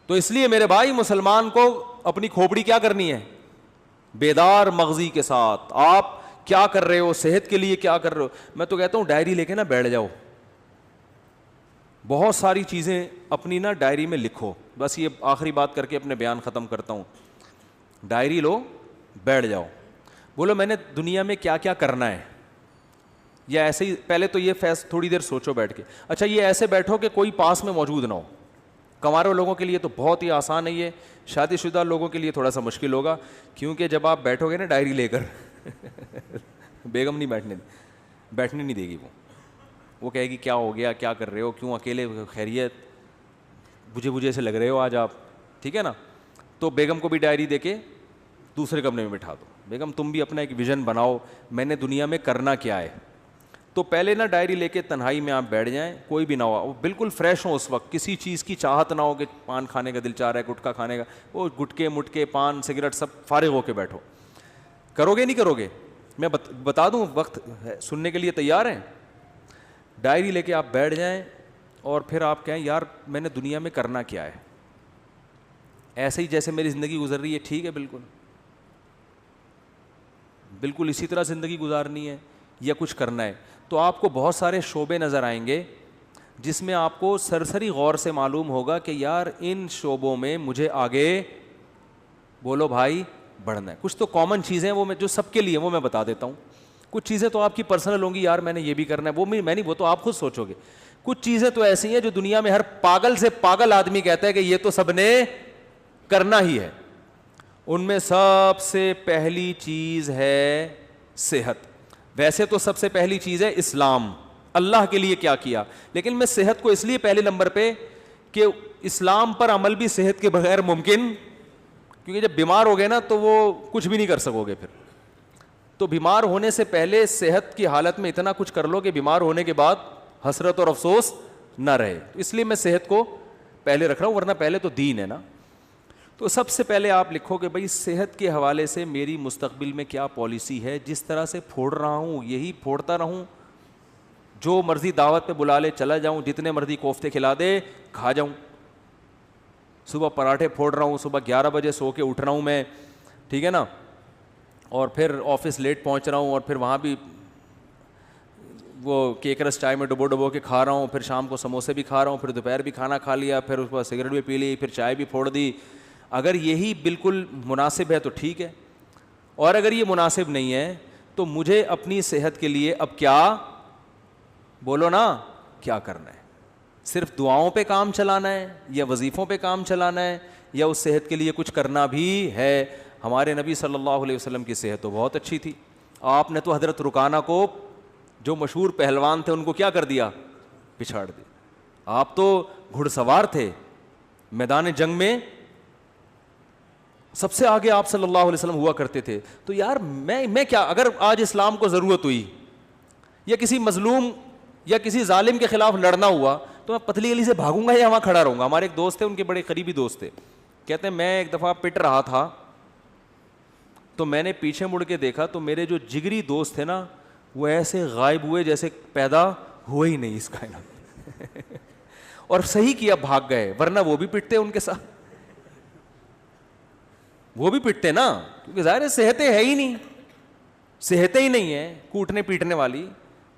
تو اس لیے میرے بھائی مسلمان کو اپنی کھوپڑی کیا کرنی ہے؟ بیدار مغزی کے ساتھ آپ کیا کر رہے ہو, صحت کے لیے کیا کر رہے ہو. میں تو کہتا ہوں ڈائری لے کے نا بیٹھ جاؤ, بہت ساری چیزیں اپنی نا ڈائری میں لکھو. بس یہ آخری بات کر کے اپنے بیان ختم کرتا ہوں. ڈائری لو, بیٹھ جاؤ, بولو میں نے دنیا میں کیا کیا کرنا ہے. یا ایسے ہی پہلے تو یہ تھوڑی دیر سوچو بیٹھ کے. اچھا یہ ایسے بیٹھو کہ کوئی پاس میں موجود نہ ہو. کنوارے لوگوں کے لیے تو بہت ہی آسان ہے یہ, شادی شدہ لوگوں کے لیے تھوڑا سا مشکل ہوگا, کیونکہ جب آپ بیٹھو گے نا ڈائری لے کر بیگم نہیں بیٹھنے نہیں دے گی. وہ کہے گی کیا ہو گیا, کیا کر رہے ہو, کیوں اکیلے, خیریت, بجھے سے لگ رہے ہو آج آپ, ٹھیک ہے نا. تو بیگم کو بھی ڈائری دے کے دوسرے کمرے میں بٹھا دو, بیگم تم بھی اپنا ایک ویژن بناؤ, میں نے دنیا میں کرنا کیا ہے. تو پہلے نا ڈائری لے کے تنہائی میں آپ بیٹھ جائیں, کوئی بھی نہ ہو, بالکل فریش ہو اس وقت, کسی چیز کی چاہت نہ ہو کہ پان کھانے کا دل چاہ رہا ہے, گٹکا کھانے کا, وہ گٹکے مٹکے پان سگریٹ سب فارغ ہو کے بیٹھو. کرو گے نہیں کرو گے؟ میں بتا دوں, وقت سننے کے لیے تیار ہیں؟ ڈائری لے کے آپ بیٹھ جائیں اور پھر آپ کہیں یار میں نے دنیا میں کرنا کیا ہے. ایسے ہی جیسے میری زندگی گزر رہی ہے, ٹھیک ہے, بالکل اسی طرح زندگی گزارنی ہے یا کچھ کرنا ہے. تو آپ کو بہت سارے شعبے نظر آئیں گے جس میں آپ کو سرسری غور سے معلوم ہوگا کہ یار ان شعبوں میں مجھے آگے, بولو بھائی, بڑھنا ہے. کچھ تو کامن چیزیں وہ میں جو سب کے لیے وہ میں بتا دیتا ہوں. کچھ چیزیں تو آپ کی پرسنل ہوں گی, یار میں نے یہ بھی کرنا ہے, وہ میں نہیں, وہ تو آپ خود سوچو گے. کچھ چیزیں تو ایسی ہیں جو دنیا میں ہر پاگل سے پاگل آدمی کہتا ہے کہ یہ تو سب نے کرنا ہی ہے. ان میں سب سے پہلی چیز ہے صحت. ویسے تو سب سے پہلی چیز ہے اسلام, اللہ کے لیے کیا کیا, لیکن میں صحت کو اس لیے پہلے نمبر پہ کہ اسلام پر عمل بھی صحت کے بغیر ممکن, کیونکہ جب بیمار ہو گئے نا تو وہ کچھ بھی نہیں کر سکو گے پھر. تو بیمار ہونے سے پہلے صحت کی حالت میں اتنا کچھ کر لو کہ بیمار ہونے کے بعد حسرت اور افسوس نہ رہے. اس لیے میں صحت کو پہلے رکھ رہا ہوں, ورنہ پہلے تو دین ہے نا. تو سب سے پہلے آپ لکھو کہ بھائی صحت کے حوالے سے میری مستقبل میں کیا پالیسی ہے. جس طرح سے پھوڑ رہا ہوں یہی پھوڑتا رہوں, جو مرضی دعوت پہ بلا لے چلا جاؤں, جتنے مرضی کوفتے کھلا دے کھا جاؤں. صبح پراٹھے پھوڑ رہا ہوں, صبح 11 بجے سو کے اٹھ رہا ہوں میں, ٹھیک ہے نا, اور پھر آفس لیٹ پہنچ رہا ہوں, اور پھر وہاں بھی وہ کیک رس چائے میں ڈبو کے کھا رہا ہوں, پھر شام کو سموسے بھی کھا رہا ہوں, پھر دوپہر بھی کھانا کھا لیا, پھر اس کے بعد سگریٹ بھی پی لی, پھر چائے بھی پھوڑ دی. اگر یہی بالکل مناسب ہے تو ٹھیک ہے, اور اگر یہ مناسب نہیں ہے تو مجھے اپنی صحت کے لیے اب کیا, بولو نا, کیا کرنا ہے. صرف دعاؤں پہ کام چلانا ہے, یا وظیفوں پہ کام چلانا ہے, یا اس صحت کے لیے کچھ کرنا بھی ہے. ہمارے نبی صلی اللہ علیہ وسلم کی صحت تو بہت اچھی تھی. آپ نے تو حضرت رکانہ کو, جو مشہور پہلوان تھے, ان کو کیا کر دیا, پچھاڑ دیا. آپ تو گھڑ سوار تھے, میدان جنگ میں سب سے آگے آپ صلی اللہ علیہ وسلم ہوا کرتے تھے. تو یار میں کیا, اگر آج اسلام کو ضرورت ہوئی یا کسی مظلوم یا کسی ظالم کے خلاف لڑنا ہوا, تو میں پتلی گلی سے بھاگوں گا یا وہاں کھڑا رہوں گا. ہمارے ایک دوست تھے, ان کے بڑے قریبی دوست تھے, کہتے ہیں میں ایک دفعہ پٹ رہا تھا تو میں نے پیچھے مڑ کے دیکھا تو میرے جو جگری دوست تھے نا وہ ایسے غائب ہوئے جیسے پیدا ہوئے ہی نہیں اس کائنات اور صحیح کیا, بھاگ گئے, ورنہ وہ بھی پٹتے ان کے ساتھ, وہ بھی پٹتے نا, کیونکہ ظاہر ہے صحتیں ہے ہی نہیں, صحتیں ہی نہیں ہیں کوٹنے پیٹنے والی.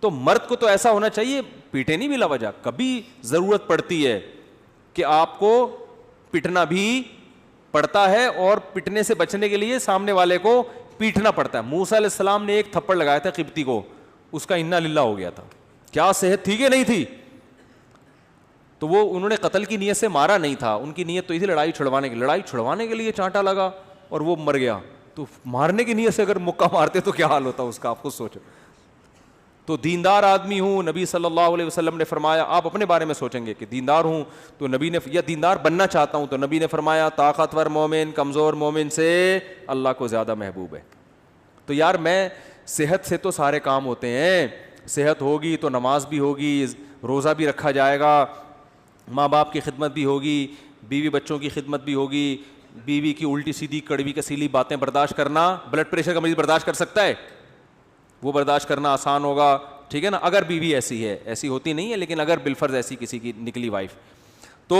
تو مرد کو تو ایسا ہونا چاہیے, پیٹے نہیں بلا وجہ. کبھی ضرورت پڑتی ہے کہ آپ کو پٹنا بھی پڑتا ہے, اور پٹنے سے بچنے کے لیے سامنے والے کو پیٹنا پڑتا ہے. موسیٰ علیہ السلام نے ایک تھپڑ لگایا تھا قبطی کو, اس کا انا للہ ہو گیا تھا. کیا صحت تھی کہ نہیں تھی؟ تو وہ انہوں نے قتل کی نیت سے مارا نہیں تھا, ان کی نیت تو تھی لڑائی چھڑوانے کی. لڑائی چھڑوانے کے لیے چانٹا لگا اور وہ مر گیا. تو مارنے کی نیت سے اگر مکہ مارتے تو کیا حال ہوتا اس کا, آپ خود سوچو. تو دیندار آدمی ہوں, نبی صلی اللہ علیہ وسلم نے فرمایا, آپ اپنے بارے میں سوچیں گے کہ دیندار ہوں تو نبی نے, یا دیندار بننا چاہتا ہوں تو نبی نے فرمایا طاقتور مومن کمزور مومن سے اللہ کو زیادہ محبوب ہے. تو یار میں, صحت سے تو سارے کام ہوتے ہیں, صحت ہوگی تو نماز بھی ہوگی, روزہ بھی رکھا جائے گا, ماں باپ کی خدمت بھی ہوگی, بیوی بچوں کی خدمت بھی ہوگی. بیوی کی الٹی سیدھی کڑوی کسیلی باتیں برداشت کرنا, بلڈ پریشر کا مریض برداشت کر سکتا ہے, وہ برداشت کرنا آسان ہوگا, ٹھیک ہے نا, اگر بیوی ایسی ہے, ایسی ہوتی نہیں ہے لیکن اگر بالفرض ایسی کسی کی نکلی وائف. تو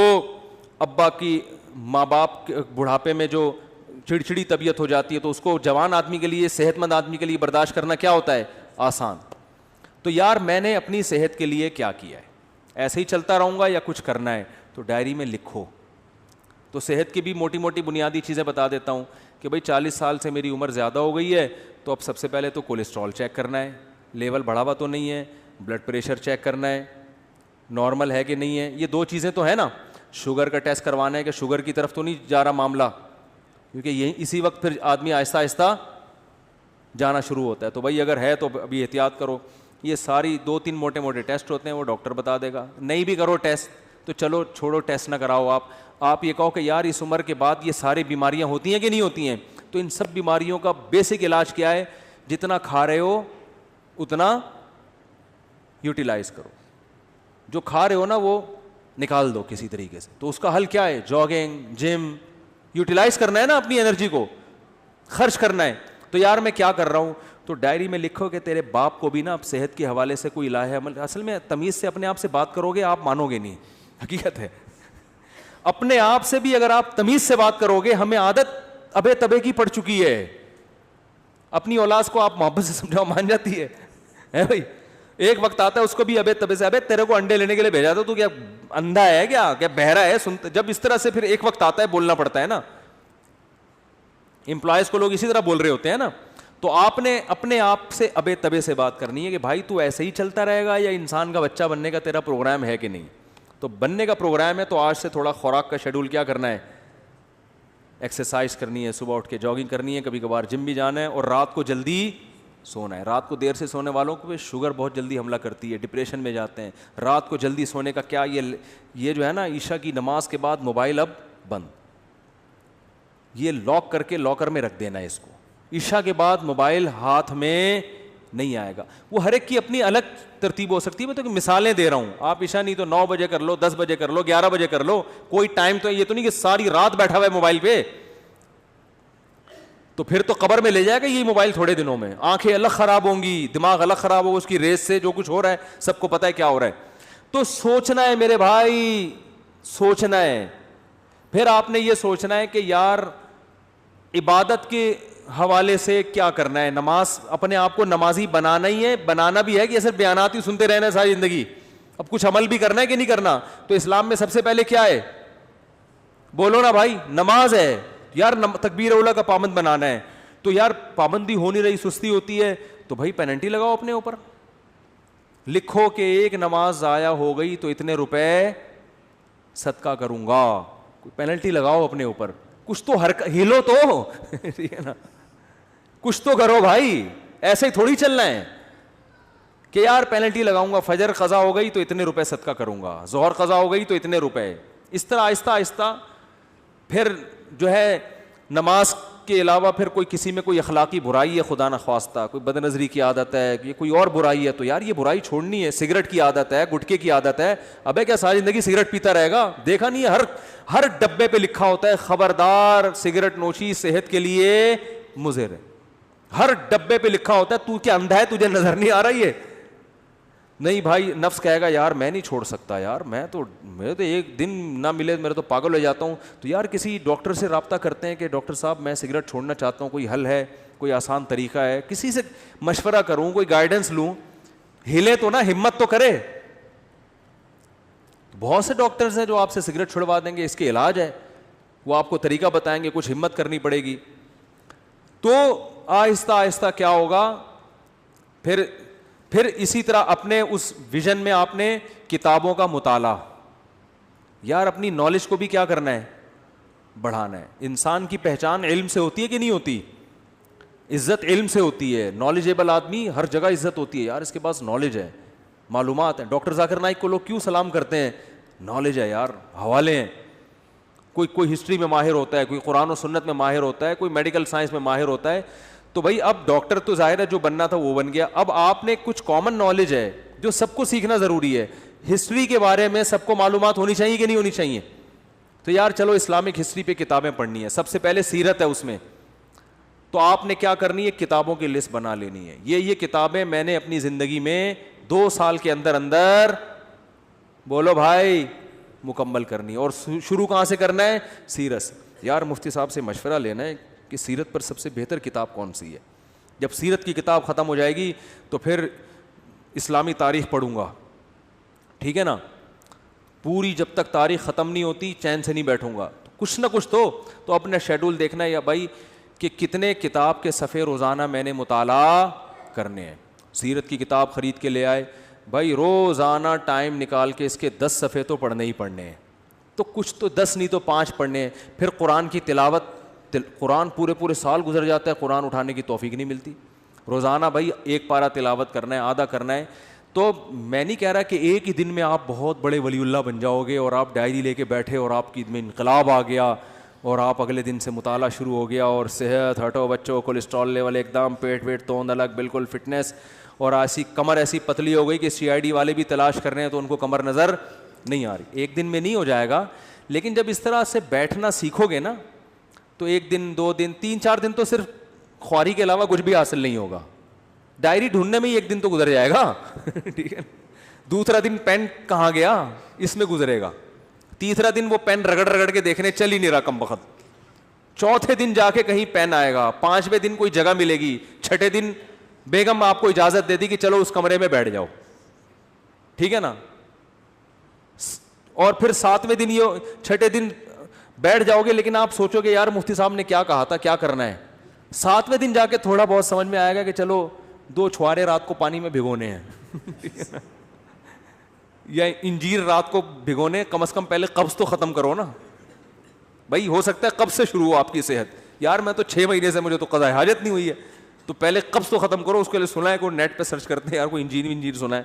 ابا کی ماں باپ بڑھاپے میں جو چڑچڑی طبیعت ہو جاتی ہے تو اس کو جوان آدمی کے لیے, صحت مند آدمی کے لیے برداشت کرنا کیا ہوتا ہے, آسان. تو یار میں نے اپنی صحت کے لیے کیا کیا ہے, ایسے ہی چلتا رہوں گا یا کچھ کرنا ہے, تو ڈائری میں لکھو. تو صحت کی بھی موٹی موٹی بنیادی چیزیں بتا دیتا ہوں کہ بھائی 40 سال سے میری عمر زیادہ ہو گئی ہے, تو اب سب سے پہلے تو کولیسٹرول چیک کرنا ہے, لیول بڑھا ہوا تو نہیں ہے, بلڈ پریشر چیک کرنا ہے نارمل ہے کہ نہیں ہے, یہ 2 چیزیں تو ہے نا. شوگر کا ٹیسٹ کروانا ہے کہ شوگر کی طرف تو نہیں جا رہا معاملہ, کیونکہ یہی اسی وقت پھر آدمی آہستہ آہستہ جانا شروع ہوتا ہے. تو بھائی اگر ہے تو ابھی احتیاط کرو. یہ ساری 2-3 موٹے موٹے ٹیسٹ ہوتے ہیں, وہ ڈاکٹر بتا دے گا. نہیں بھی کرو ٹیسٹ تو چلو چھوڑو, ٹیسٹ نہ کراؤ. آپ یہ کہو کہ یار اس عمر کے بعد یہ ساری بیماریاں ہوتی ہیں کہ نہیں ہوتی ہیں, تو ان سب بیماریوں کا بیسک علاج کیا ہے, جتنا کھا رہے ہو اتنا یوٹیلائز کرو. جو کھا رہے ہو نا وہ نکال دو کسی طریقے سے. تو اس کا حل کیا ہے, جاگنگ, جم, یوٹیلائز کرنا ہے نا, اپنی انرجی کو خرچ کرنا ہے. تو یار میں کیا کر رہا ہوں, تو ڈائری میں لکھو کہ تیرے باپ کو بھی نا اب صحت کے حوالے سے کوئی الہ عمل, اصل میں تمیز سے اپنے آپ سے بات کرو گے آپ مانو گے نہیں, حقیقت ہے. اپنے آپ سے بھی اگر آپ تمیز سے بات کرو گے, ہمیں عادت ابے تبے کی پڑ چکی ہے. اپنی اولاد کو آپ محبت سے سمجھاؤ مان جاتی ہے بھائی. ایک وقت آتا ہے اس کو بھی ابے تبے سے, ابے تیرے کو انڈے لینے کے لیے بھیجا تو کیا اندھا ہے کیا بہرا ہے, سنتا جب اس طرح سے پھر ایک وقت آتا ہے بولنا پڑتا ہے نا. امپلائز کو لوگ اسی طرح بول رہے ہوتے ہیں نا. تو آپ نے اپنے آپ سے ابے تبے سے بات کرنی ہے کہ بھائی تو ایسے ہی چلتا رہے گا یا انسان کا بچہ بننے کا تیرا پروگرام ہے کہ نہیں. تو بننے کا پروگرام ہے تو آج سے تھوڑا خوراک کا شیڈول کیا کرنا ہے, ایکسرسائز کرنی ہے, صبح اٹھ کے جاگنگ کرنی ہے, کبھی کبھار جم بھی جانا ہے, اور رات کو جلدی سونا ہے. رات کو دیر سے سونے والوں کو شوگر بہت جلدی حملہ کرتی ہے, ڈپریشن میں جاتے ہیں. رات کو جلدی سونے کا کیا, یہ جو ہے نا عشاء کی نماز کے بعد موبائل اب بند, یہ لاک کر کے لاکر میں رکھ دینا ہے اس کو. عشاء کے بعد موبائل ہاتھ میں نہیں آئے گا. وہ ہر ایک کی اپنی الگ ترتیب ہو سکتی ہے, میں تو مثالیں دے رہا ہوں. آپ عشاء نہیں تو 9 بجے کر لو, 10 بجے کر لو, 11 بجے کر لو, کوئی ٹائم تو یہ تو نہیں کہ ساری رات بیٹھا ہوا ہے موبائل پہ, تو پھر تو قبر میں لے جائے گا یہ موبائل تھوڑے دنوں میں. آنکھیں الگ خراب ہوں گی, دماغ الگ خراب ہوگا, اس کی ریس سے جو کچھ ہو رہا ہے سب کو پتہ ہے کیا ہو رہا ہے. تو سوچنا ہے میرے بھائی, سوچنا ہے. پھر آپ نے یہ سوچنا ہے کہ یار عبادت کے حوالے سے کیا کرنا ہے. نماز, اپنے آپ کو نمازی بنانا ہی ہے, بنانا بھی ہے کہ صرف بیانات ہی سنتے رہنا ہے ساری زندگی, اب کچھ عمل بھی کرنا ہے کہ نہیں کرنا. تو اسلام میں سب سے پہلے کیا ہے, بولو نا بھائی, نماز ہے. یار تکبیر اولا کا پابند بنانا ہے, تو یار پابندی ہو نہیں رہی, سستی ہوتی ہے, تو بھائی پینلٹی لگاؤ اپنے اوپر. لکھو کہ ایک نماز ضائع ہو گئی تو اتنے روپے صدقہ کروں گا, پینلٹی لگاؤ اپنے اوپر. کچھ تو ہلو تو ٹھیک ہے نا, کچھ تو کرو بھائی, ایسے ہی تھوڑی چلنا ہے کہ یار پینلٹی لگاؤں گا. فجر قضا ہو گئی تو اتنے روپے صدقہ کروں گا, ظہر قضا ہو گئی تو اتنے روپے, اس طرح آہستہ آہستہ. پھر جو ہے نماز کے علاوہ پھر کوئی کسی میں کوئی اخلاقی برائی ہے خدا نخواستہ, کوئی بد نظری کی عادت ہے, یہ کوئی اور برائی ہے, تو یار یہ برائی چھوڑنی ہے. سگریٹ کی عادت ہے, گٹکے کی عادت ہے, ابے کیا ساری زندگی سگریٹ پیتا رہے گا؟ دیکھا نہیں ہے ہر ڈبے پہ لکھا ہوتا ہے خبردار سگریٹ نوشی صحت کے لیے مضر ہے. ہر ڈبے پہ لکھا ہوتا ہے. تو کیا اندھا ہے, تجھے نظر نہیں آ رہی ہے؟ نہیں بھائی, نفس کہے گا یار میں نہیں چھوڑ سکتا, یار میرے تو ایک دن نہ ملے میرے تو پاگل ہو جاتا ہوں. تو یار کسی ڈاکٹر سے رابطہ کرتے ہیں کہ ڈاکٹر صاحب میں سگریٹ چھوڑنا چاہتا ہوں, کوئی حل ہے, کوئی آسان طریقہ ہے, کسی سے مشورہ کروں, کوئی گائیڈنس لوں. ہلے تو نا, ہمت تو کرے. بہت سے ڈاکٹرز ہیں جو آپ سے سگریٹ چھڑوا دیں گے, اس کے علاج ہے, وہ آپ کو طریقہ بتائیں گے, کچھ ہمت کرنی پڑے گی. تو آہستہ آہستہ کیا ہوگا, پھر اسی طرح اپنے اس ویژن میں آپ نے کتابوں کا مطالعہ, یار اپنی نالج کو بھی کیا کرنا ہے, بڑھانا ہے. انسان کی پہچان علم سے ہوتی ہے کہ نہیں ہوتی؟ عزت علم سے ہوتی ہے. نالجیبل آدمی ہر جگہ عزت ہوتی ہے, یار اس کے پاس نالج ہے, معلومات ہیں. ڈاکٹر ذاکر نائک کو لوگ کیوں سلام کرتے ہیں؟ نالج ہے یار, حوالے ہیں. کوئی ہسٹری میں ماہر ہوتا ہے, کوئی قرآن و سنت میں ماہر ہوتا ہے, کوئی میڈیکل سائنس میں ماہر ہوتا ہے. تو بھائی اب ڈاکٹر تو ظاہر ہے جو بننا تھا وہ بن گیا. اب آپ نے کچھ کامن نالج ہے جو سب کو سیکھنا ضروری ہے. ہسٹری کے بارے میں سب کو معلومات ہونی چاہیے کہ نہیں ہونی چاہیے؟ تو یار چلو اسلامک ہسٹری پہ کتابیں پڑھنی ہے. سب سے پہلے سیرت ہے اس میں, تو آپ نے کیا کرنی ہے, کتابوں کی لسٹ بنا لینی ہے. یہ کتابیں میں نے اپنی زندگی میں 2 سال کے اندر بولو بھائی مکمل کرنی ہے. اور شروع کہاں سے کرنا ہے؟ سیرت سے. یار مفتی صاحب سے مشورہ لینا ہے کہ سیرت پر سب سے بہتر کتاب کون سی ہے. جب سیرت کی کتاب ختم ہو جائے گی تو پھر اسلامی تاریخ پڑھوں گا, ٹھیک ہے نا, پوری جب تک تاریخ ختم نہیں ہوتی چین سے نہیں بیٹھوں گا. کچھ نہ کچھ تو اپنا شیڈول دیکھنا ہے یا بھائی کہ کتنے کتاب کے صفحے روزانہ میں نے مطالعہ کرنے ہیں. سیرت کی کتاب خرید کے لے آئے, بھائی روزانہ ٹائم نکال کے اس کے 10 صفحے تو پڑھنے ہی پڑھنے ہیں. تو کچھ تو 10 نہیں تو 5 پڑھنے ہیں. پھر قرآن کی تلاوت, قرآن پورے سال گزر جاتا ہے, قرآن اٹھانے کی توفیق نہیں ملتی. روزانہ بھائی ایک پارہ تلاوت کرنا ہے, آدھا کرنا ہے. تو میں نہیں کہہ رہا کہ ایک ہی دن میں آپ بہت بڑے ولی اللہ بن جاؤ گے اور آپ ڈائری لے کے بیٹھے اور آپ کی میں انقلاب آ گیا اور آپ اگلے دن سے مطالعہ شروع ہو گیا اور صحت ہٹو بچوں, کولیسٹرول لیول ایک دم, پیٹ ویٹ توند الگ, بالکل فٹنس, اور ایسی کمر ایسی پتلی ہو گئی کہ CID والے بھی تلاش کر رہے ہیں تو ان کو کمر نظر نہیں آ رہی. ایک دن میں نہیں ہو جائے گا, لیکن جب اس طرح سے بیٹھنا سیکھو گے نا تو 1 دن 2 دن 3-4 دن تو صرف خواری کے علاوہ کچھ بھی حاصل نہیں ہوگا. ڈائری ڈھونڈنے میں ہی 1 دن تو گزر جائے گا, ٹھیک ہے. دوسرا دن پین کہاں گیا اس میں گزرے گا. تیسرا دن وہ پین رگڑ کے دیکھنے چل ہی نہیں رہا کم بخت. چوتھے دن جا کے کہیں پین آئے گا. 5ویں دن کوئی جگہ ملے گی. 6ٹھے دن بیگم آپ کو اجازت دے دی کہ چلو اس کمرے میں بیٹھ جاؤ, ٹھیک ہے نا. اور پھر 7ویں دن, یہ 6ٹھے دن بیٹھ جاؤ گے, لیکن آپ سوچو گے یار مفتی صاحب نے کیا کہا تھا, کیا کرنا ہے. 7ویں دن جا کے تھوڑا بہت سمجھ میں آئے گا کہ چلو 2 چھوارے رات کو پانی میں بھگونے ہیں یا انجیر رات کو بھگونے, کم از کم پہلے قبض تو ختم کرو نا بھائی. ہو سکتا ہے قبض سے شروع ہو آپ کی صحت. یار میں تو 6 مہینے سے مجھے تو قضاء حاجت نہیں ہوئی ہے, تو پہلے قبض تو ختم کرو. اس کے لیے سنا ہے, کوئی نیٹ پہ سرچ کرتے ہیں یار, کوئی انجیر سنا ہے.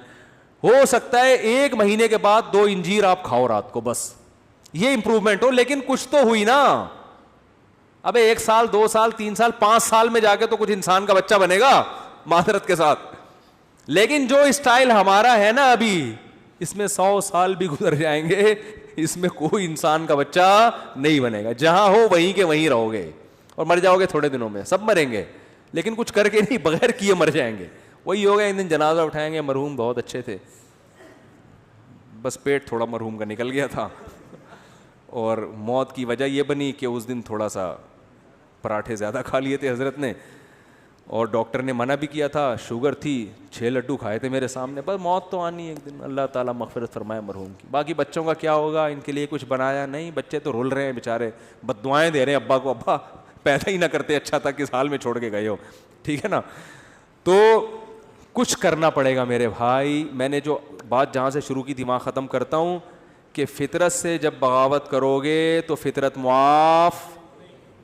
ہو سکتا ہے 1 مہینے کے بعد 2 انجیر آپ کھاؤ رات کو, بس یہ امپروومنٹ ہو, لیکن کچھ تو ہوئی نا. ابے 1 سال 2 سال 3 سال 5 سال میں جا کے تو کچھ انسان کا بچہ بنے گا معذرت کے ساتھ. لیکن جو اسٹائل ہمارا ہے نا ابھی, اس میں 100 سال بھی گزر جائیں گے, اس میں کوئی انسان کا بچہ نہیں بنے گا. جہاں ہو وہیں کے وہیں رہو گے اور مر جاؤ گے تھوڑے دنوں میں. سب مریں گے لیکن کچھ کر کے نہیں, بغیر کیے مر جائیں گے. وہی ہوگا ایک دن جنازہ اٹھائیں گے, مرحوم بہت اچھے تھے, بس پیٹ تھوڑا مرحوم کا نکل گیا تھا اور موت کی وجہ یہ بنی کہ اس دن تھوڑا سا پراٹھے زیادہ کھا لیے تھے حضرت نے, اور ڈاکٹر نے منع بھی کیا تھا, شوگر تھی, 6 لڈو کھائے تھے میرے سامنے. بس موت تو آنی ہے ایک دن, اللہ تعالیٰ مغفرت فرمائے مرحوم کی. باقی بچوں کا کیا ہوگا, ان کے لیے کچھ بنایا نہیں, بچے تو رول رہے ہیں بیچارے, بد دعائیں دے رہے ہیں ابا کو, ابا پیدا ہی نہ کرتے اچھا تھا, کس حال میں چھوڑ کے گئے ہو, ٹھیک ہے نا. تو کچھ کرنا پڑے گا میرے بھائی. میں نے جو بات جہاں سے شروع کی تھی وہاں ختم کرتا ہوں کہ فطرت سے جب بغاوت کرو گے تو فطرت معاف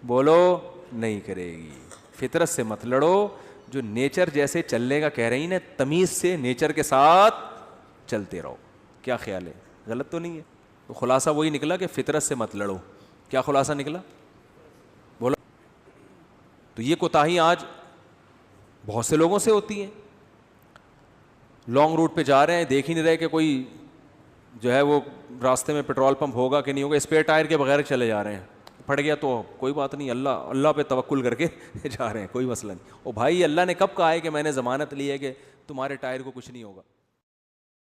بولو نہیں کرے گی. فطرت سے مت لڑو, جو نیچر جیسے چلنے کا کہہ رہی نا, تمیز سے نیچر کے ساتھ چلتے رہو. کیا خیال ہے, غلط تو نہیں ہے؟ تو خلاصہ وہی نکلا کہ فطرت سے مت لڑو. کیا خلاصہ نکلا بولو. تو یہ کوتاہی آج بہت سے لوگوں سے ہوتی ہیں. لانگ روٹ پہ جا رہے ہیں, دیکھ ہی نہیں رہے کہ کوئی جو ہے وہ راستے میں پیٹرول پمپ ہوگا کہ نہیں ہوگا, اسپیئر ٹائر کے بغیر چلے جا رہے ہیں. پھٹ گیا تو کوئی بات نہیں, اللہ پہ توکل کر کے جا رہے ہیں, کوئی مسئلہ نہیں. او بھائی اللہ نے کب کہا ہے کہ میں نے ضمانت لی ہے کہ تمہارے ٹائر کو کچھ نہیں ہوگا؟